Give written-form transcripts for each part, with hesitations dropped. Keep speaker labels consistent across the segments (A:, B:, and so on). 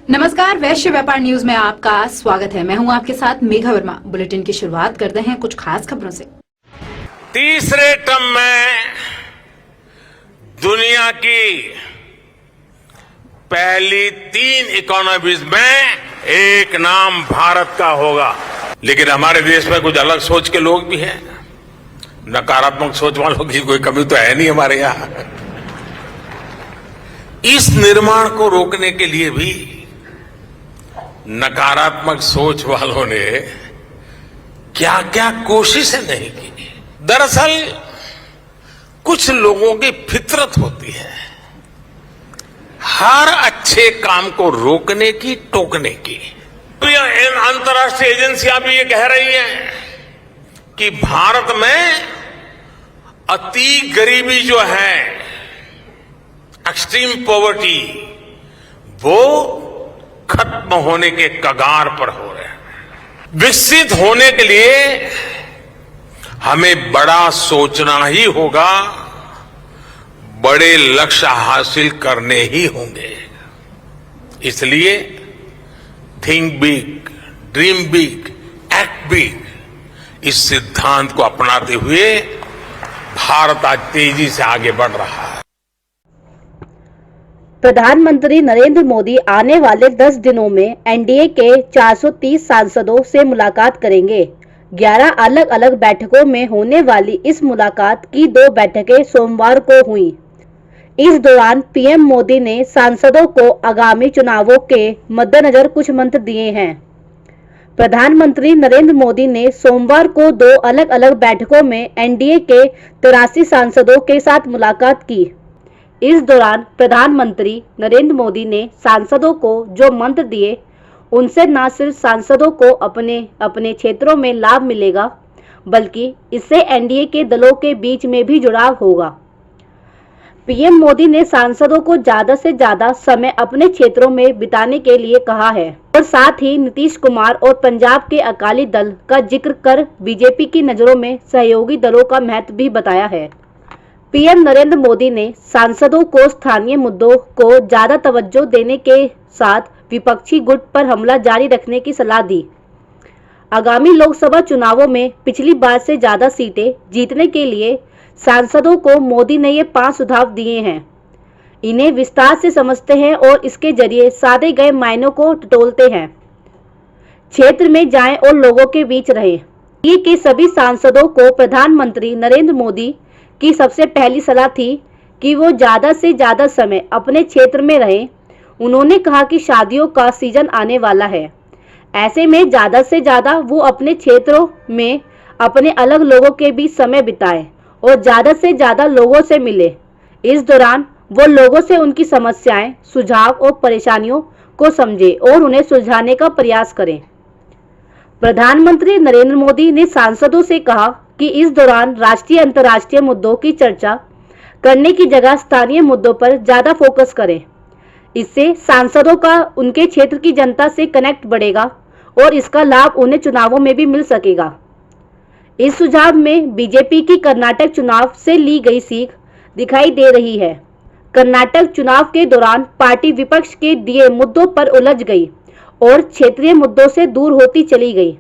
A: नमस्कार, वैश्य व्यापार न्यूज में आपका स्वागत है। मैं हूं आपके साथ मेघा वर्मा। बुलेटिन की शुरुआत करते हैं कुछ खास खबरों से।
B: तीसरे टर्म में दुनिया की पहली 3 इकोनॉमीज में एक नाम भारत का होगा। लेकिन हमारे देश में कुछ अलग सोच के लोग भी हैं। नकारात्मक सोच वालों की कोई कमी तो है नहीं हमारे यहां। इस निर्माण को रोकने के लिए भी नकारात्मक सोच वालों ने क्या क्या कोशिशें नहीं की। दरअसल कुछ लोगों की फितरत होती है हर अच्छे काम को रोकने की, टोकने की। तो इन अंतर्राष्ट्रीय एजेंसियां भी ये कह रही हैं कि भारत में अति गरीबी जो है, एक्सट्रीम पॉवर्टी, वो खत्म होने के कगार पर हो रहे हैं। विकसित होने के लिए हमें बड़ा सोचना ही होगा, बड़े लक्ष्य हासिल करने ही होंगे। इसलिए think big, dream big, act big, इस सिद्धांत को अपनाते हुए भारत आज तेजी से आगे बढ़ रहा है।
C: प्रधानमंत्री नरेंद्र मोदी आने वाले 10 दिनों में एनडीए के 430 सांसदों से मुलाकात करेंगे। 11 अलग अलग बैठकों में होने वाली इस मुलाकात की 2 बैठकें सोमवार को हुई। इस दौरान पीएम मोदी ने सांसदों को आगामी चुनावों के मद्देनजर कुछ मंत्र दिए हैं। प्रधानमंत्री नरेंद्र मोदी ने सोमवार को 2 अलग अलग बैठकों में एनडीए के 83 सांसदों के साथ मुलाकात की। इस दौरान प्रधानमंत्री नरेंद्र मोदी ने सांसदों को जो मंत्र दिए, उनसे न सिर्फ सांसदों को अपने अपने क्षेत्रों में लाभ मिलेगा, बल्कि इससे एनडीए के दलों के बीच में भी जुड़ाव होगा। पीएम मोदी ने सांसदों को ज्यादा से ज्यादा समय अपने क्षेत्रों में बिताने के लिए कहा है और साथ ही नीतीश कुमार और पंजाब के अकाली दल का जिक्र कर बीजेपी की नजरों में सहयोगी दलों का महत्व भी बताया है। पीएम नरेंद्र मोदी ने सांसदों को स्थानीय मुद्दों को ज्यादा तवज्जो देने के साथ विपक्षी गुट पर हमला जारी रखने की सलाह दी। आगामी लोकसभा चुनावों में पिछली बार से ज्यादा सीटें जीतने के लिए सांसदों को मोदी ने ये 5 सुझाव दिए हैं। इन्हें विस्तार से समझते हैं और इसके जरिए साधे गए मायनों को टटोलते हैं। क्षेत्र में जाएं और लोगों के बीच रहें। ये के सभी सांसदों को प्रधानमंत्री नरेंद्र मोदी की सबसे पहली सलाह थी कि वो ज्यादा से ज्यादा समय अपने क्षेत्र में रहें। उन्होंने कहा कि शादियों का सीजन आने वाला है, ऐसे में ज्यादा से ज्यादा वो अपने क्षेत्रों में अपने अलग लोगों के बीच समय बिताएं और ज्यादा से ज्यादा लोगों से मिले। इस दौरान वो लोगों से उनकी समस्याएं, सुझाव और परेशानियों को समझे और उन्हें सुलझाने का प्रयास करें। प्रधानमंत्री नरेंद्र मोदी ने सांसदों से कहा कि इस दौरान राष्ट्रीय अंतर्राष्ट्रीय मुद्दों की चर्चा करने की जगह स्थानीय मुद्दों पर ज्यादा फोकस करें। इससे सांसदों का उनके क्षेत्र की जनता से कनेक्ट बढ़ेगा और इसका लाभ उन्हें चुनावों में भी मिल सकेगा। इस सुझाव में बीजेपी की कर्नाटक चुनाव से ली गई सीख दिखाई दे रही है। कर्नाटक चुनाव के दौरान पार्टी विपक्ष के दिए मुद्दों पर उलझ गई और क्षेत्रीय मुद्दों से दूर होती चली गई।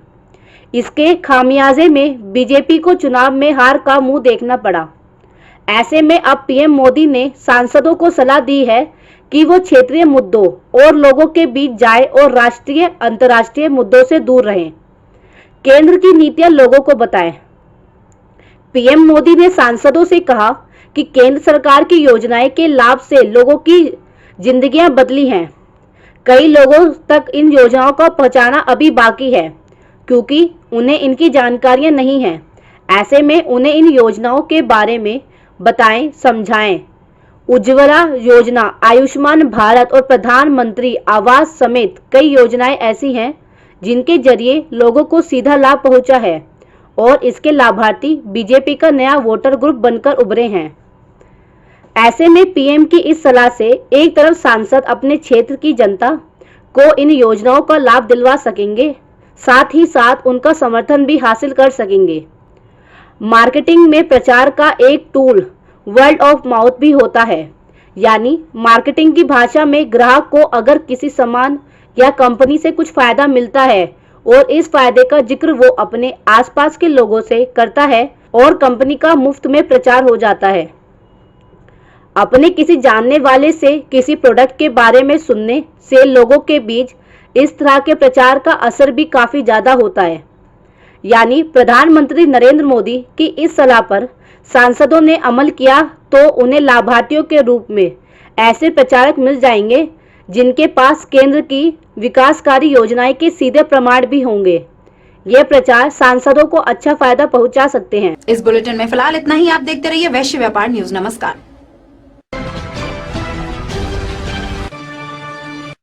C: इसके खामियाजे में बीजेपी को चुनाव में हार का मुंह देखना पड़ा। ऐसे में अब पीएम मोदी ने सांसदों को सलाह दी है कि वो क्षेत्रीय मुद्दों और लोगों के बीच जाए और राष्ट्रीय अंतर्राष्ट्रीय मुद्दों से दूर रहें। केंद्र की नीतियां लोगों को बताएं। पीएम मोदी ने सांसदों से कहा कि केंद्र सरकार की योजनाएं के लाभ से लोगों की जिंदगियां बदली हैं। कई लोगों तक इन योजनाओं को पहुंचाना अभी बाकी है, क्योंकि उन्हें इनकी जानकारियां नहीं हैं। ऐसे में उन्हें इन योजनाओं के बारे में बताएं, समझाएं। उज्ज्वला योजना, आयुष्मान भारत और प्रधानमंत्री आवास समेत कई योजनाएं ऐसी हैं जिनके जरिए लोगों को सीधा लाभ पहुंचा है और इसके लाभार्थी बीजेपी का नया वोटर ग्रुप बनकर उभरे हैं। ऐसे में पीएम की इस सलाह से एक तरफ सांसद अपने क्षेत्र की जनता को इन योजनाओं का लाभ दिलवा सकेंगे, साथ ही साथ उनका समर्थन भी हासिल कर सकेंगे। मार्केटिंग में प्रचार का एक टूल वर्ड ऑफ माउथ भी होता है, यानी मार्केटिंग की भाषा में ग्राहक को अगर किसी सामान या कंपनी से कुछ फायदा मिलता है और इस फायदे का जिक्र वो अपने आसपास के लोगों से करता है और कंपनी का मुफ्त में प्रचार हो जाता है। अपने किसी जानने वाले से किसी प्रोडक्ट के बारे में सुनने से लोगों के बीच इस तरह के प्रचार का असर भी काफी ज्यादा होता है। यानी प्रधानमंत्री नरेंद्र मोदी की इस सलाह पर सांसदों ने अमल किया तो उन्हें लाभार्थियों के रूप में ऐसे प्रचारक मिल जाएंगे जिनके पास केंद्र की विकासकारी योजनाएं के सीधे प्रमाण भी होंगे। ये प्रचार सांसदों को अच्छा फायदा पहुंचा सकते हैं।
A: इस बुलेटिन में फिलहाल इतना ही। आप देखते रहिए वैश्य व्यापार न्यूज। नमस्कार।